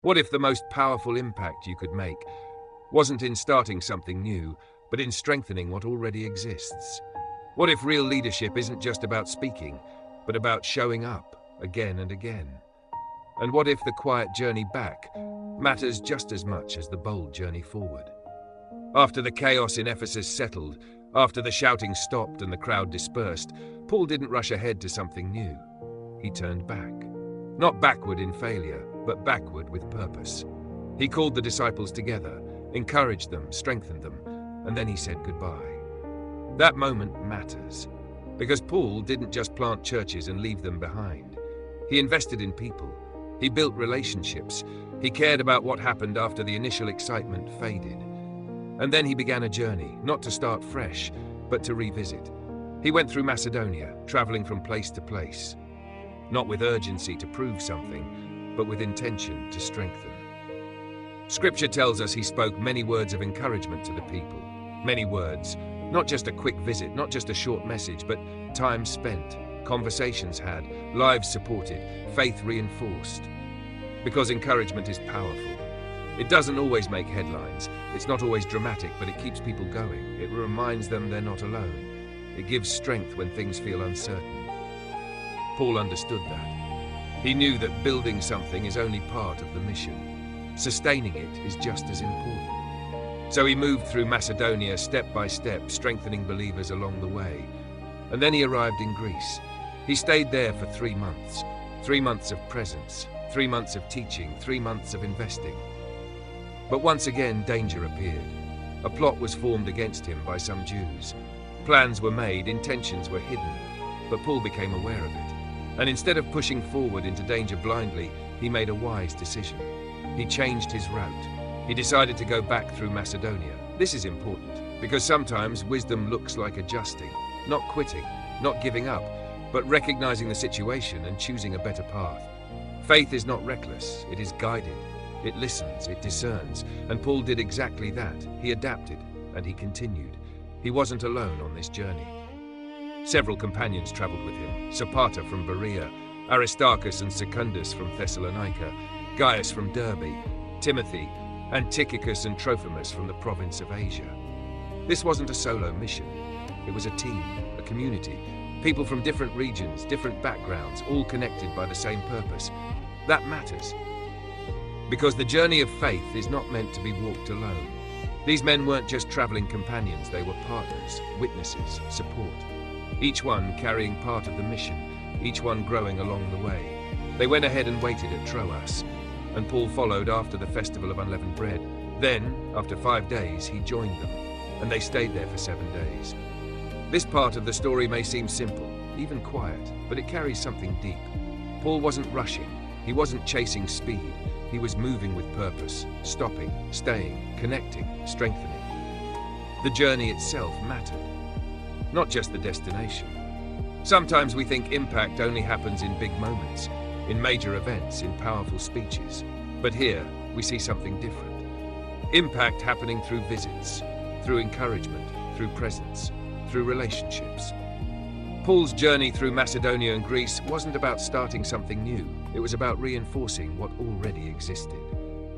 What if the most powerful impact you could make wasn't in starting something new, but in strengthening what already exists? What if real leadership isn't just about speaking, but about showing up again and again? And what if the quiet journey back matters just as much as the bold journey forward? After the chaos in Ephesus settled, after the shouting stopped and the crowd dispersed, Paul didn't rush ahead to something new. He turned back. Not backward in failure, but backward with purpose. He called the disciples together, encouraged them, strengthened them, and then he said goodbye. That moment matters, because Paul didn't just plant churches and leave them behind. He invested in people. He built relationships. He cared about what happened after the initial excitement faded. And then he began a journey, not to start fresh, but to revisit. He went through Macedonia, traveling from place to place, not with urgency to prove something, but with intention to strengthen. Scripture tells us he spoke many words of encouragement to the people. Many words, not just a quick visit, not just a short message, but time spent, conversations had, lives supported, faith reinforced. Because encouragement is powerful. It doesn't always make headlines. It's not always dramatic, but it keeps people going. It reminds them they're not alone. It gives strength when things feel uncertain. Paul understood that. He knew that building something is only part of the mission. Sustaining it is just as important. So he moved through Macedonia step by step, strengthening believers along the way. And then he arrived in Greece. He stayed there for 3 months. 3 months of presence, 3 months of teaching, 3 months of investing. But once again, danger appeared. A plot was formed against him by some Jews. Plans were made, intentions were hidden, but Paul became aware of it. And instead of pushing forward into danger blindly, he made a wise decision. He changed his route. He decided to go back through Macedonia. This is important, because sometimes wisdom looks like adjusting, not quitting, not giving up, but recognizing the situation and choosing a better path. Faith is not reckless, it is guided. It listens, it discerns, and Paul did exactly that. He adapted, and he continued. He wasn't alone on this journey. Several companions traveled with him: Sopater from Berea, Aristarchus and Secundus from Thessalonica, Gaius from Derbe, Timothy, and Tychicus and Trophimus from the province of Asia. This wasn't a solo mission. It was a team, a community, people from different regions, different backgrounds, all connected by the same purpose. That matters. Because the journey of faith is not meant to be walked alone. These men weren't just traveling companions, they were partners, witnesses, support. Each one carrying part of the mission, each one growing along the way. They went ahead and waited at Troas, and Paul followed after the festival of unleavened bread. Then, after 5 days, he joined them, and they stayed there for 7 days. This part of the story may seem simple, even quiet, but it carries something deep. Paul wasn't rushing, he wasn't chasing speed. He was moving with purpose, stopping, staying, connecting, strengthening. The journey itself mattered, not just the destination. Sometimes we think impact only happens in big moments, in major events, in powerful speeches. But here, we see something different. Impact happening through visits, through encouragement, through presence, through relationships. Paul's journey through Macedonia and Greece wasn't about starting something new. It was about reinforcing what already existed,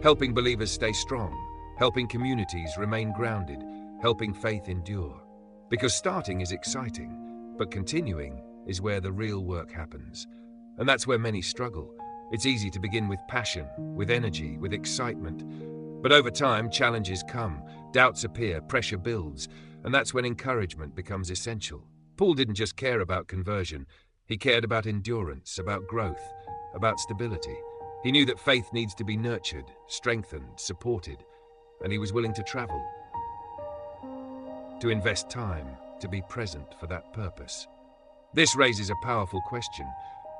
helping believers stay strong, helping communities remain grounded, helping faith endure. Because starting is exciting, but continuing is where the real work happens. And that's where many struggle. It's easy to begin with passion, with energy, with excitement. But over time, challenges come, doubts appear, pressure builds, and that's when encouragement becomes essential. Paul didn't just care about conversion, he cared about endurance, about growth, about stability. He knew that faith needs to be nurtured, strengthened, supported, and he was willing to travel, to invest time, to be present for that purpose. This raises a powerful question.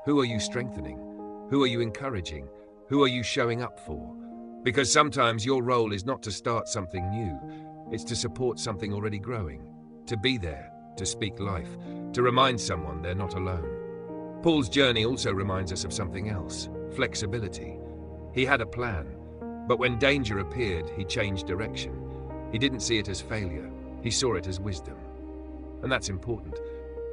Who are you strengthening? Who are you encouraging? Who are you showing up for? Because sometimes your role is not to start something new, it's to support something already growing, to be there, to speak life, to remind someone they're not alone. Paul's journey also reminds us of something else: flexibility. He had a plan, but when danger appeared, he changed direction. He didn't see it as failure, he saw it as wisdom. And that's important,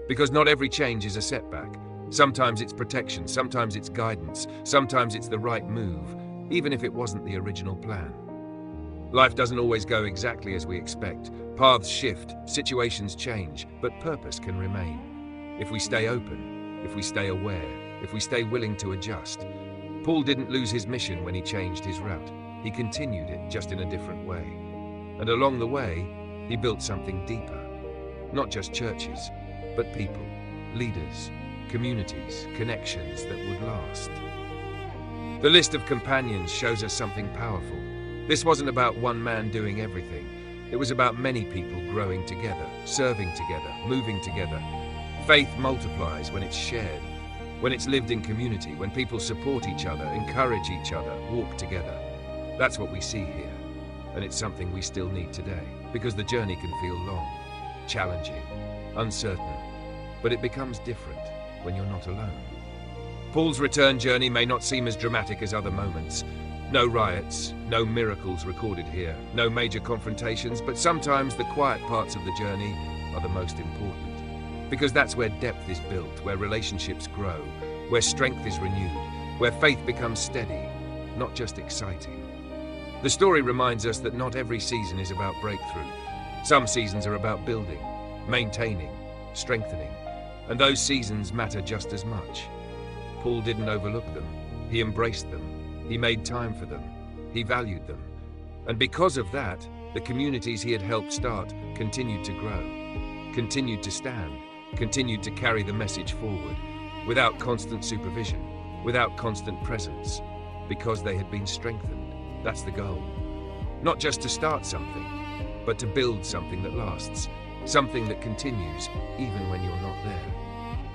because not every change is a setback. Sometimes it's protection, sometimes it's guidance, sometimes it's the right move. even if it wasn't the original plan. Life doesn't always go exactly as we expect. Paths shift, situations change, but purpose can remain. If we stay open, if we stay aware, if we stay willing to adjust. Paul didn't lose his mission when he changed his route. He continued it, just in a different way. And along the way, he built something deeper. Not just churches, but people, leaders, communities, connections that would last. The list of companions shows us something powerful. This wasn't about one man doing everything. It was about many people growing together, serving together, moving together. Faith multiplies when it's shared, when it's lived in community, when people support each other, encourage each other, walk together. That's what we see here, and it's something we still need today, because the journey can feel long, challenging, uncertain, but it becomes different when you're not alone. Paul's return journey may not seem as dramatic as other moments. No riots, no miracles recorded here, no major confrontations, but sometimes the quiet parts of the journey are the most important. Because that's where depth is built, where relationships grow, where strength is renewed, where faith becomes steady, not just exciting. The story reminds us that not every season is about breakthrough. Some seasons are about building, maintaining, strengthening, and those seasons matter just as much. Paul didn't overlook them. He embraced them. He made time for them. He valued them. And because of that, the communities he had helped start continued to grow, continued to stand, continued to carry the message forward, without constant supervision, without constant presence, because they had been strengthened. That's the goal. Not just to start something, but to build something that lasts, something that continues even when you're not there.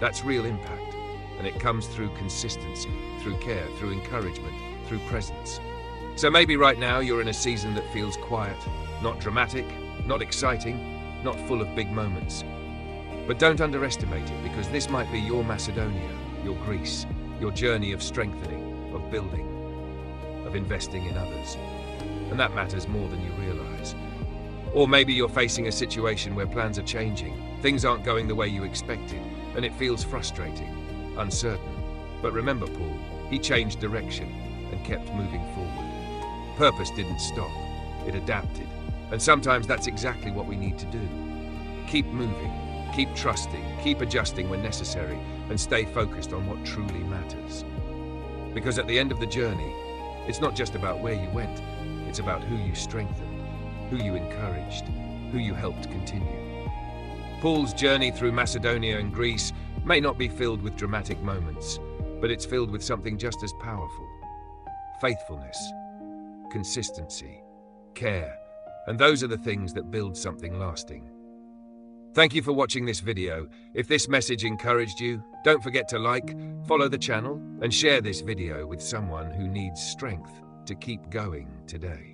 That's real impact, and it comes through consistency, through care, through encouragement, through presence. So maybe right now you're in a season that feels quiet, not dramatic, not exciting, not full of big moments. But don't underestimate it, because this might be your Macedonia, your Greece, your journey of strengthening, of building, of investing in others. And that matters more than you realize. Or maybe you're facing a situation where plans are changing, things aren't going the way you expected, and it feels frustrating, uncertain. But remember Paul, he changed direction and kept moving forward. Purpose didn't stop, it adapted. And sometimes that's exactly what we need to do. Keep moving, keep trusting, keep adjusting when necessary, and stay focused on what truly matters. Because at the end of the journey, it's not just about where you went, it's about who you strengthened, who you encouraged, who you helped continue. Paul's journey through Macedonia and Greece may not be filled with dramatic moments, but it's filled with something just as powerful. Faithfulness, consistency, care, and those are the things that build something lasting. Thank you for watching this video. If this message encouraged you, don't forget to like, follow the channel, and share this video with someone who needs strength to keep going today.